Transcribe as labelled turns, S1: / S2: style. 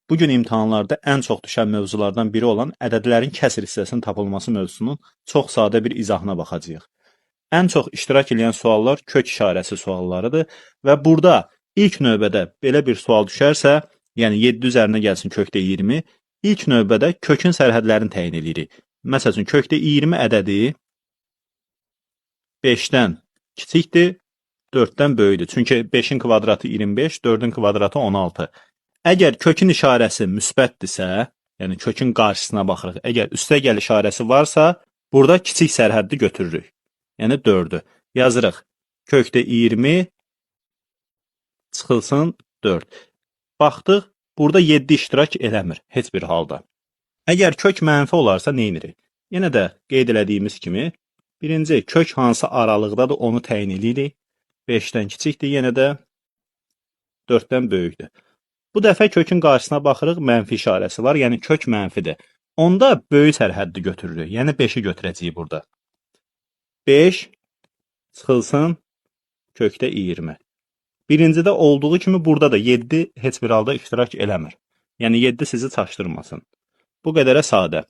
S1: Bu gün imtahanlarda ən çox düşən mövzulardan biri olan ədədlərin kəsr hissəsinin tapılması mövzusunun çox sadə bir izahına baxacağıq. Ən çox iştirak edən suallar kök işarəsi suallarıdır və burada ilk növbədə belə bir sual düşərsə, yəni 7 üzərinə gəlsin kökdə 20, ilk növbədə kökün sərhədlərini təyin edirik. Məsələn, kökdə 20 ədədi 5-dən kiçikdir, 4-dən böyükdür. Çünki 5-in kvadratı 25, 4-ün kvadratı 16. Əgər kökün işarəsi müsbətdirsə, yəni kökün qarşısına baxırıq. Əgər üstəgəl işarəsi varsa, burada kiçik sərhəddi götürürük. Yəni 4-ü. Yazırıq. Kökdə 20 çıxılsın 4. Baxdıq, burada 7 iştirak eləmir heç bir halda. Əgər kök mənfi olarsa nə edirik? Yenə də qeyd elədiyimiz kimi, birinci kök hansı aralıqdadır onu təyin edirik. 5-dən kiçikdir, yenə də 4-dən böyükdür. Bu dəfə kökün qarşısına baxırıq, mənfi işarəsi var, yəni kök mənfidir. Onda böyük sərhəddi götürürük, yəni 5-i götürəcəyik burada. 5 çıxılsın kökdə 20. Birincidə olduğu kimi burada da 7 heç bir halda iştirak eləmir. Yəni 7 sizi çaşdırmasın. Bu qədərə sadə.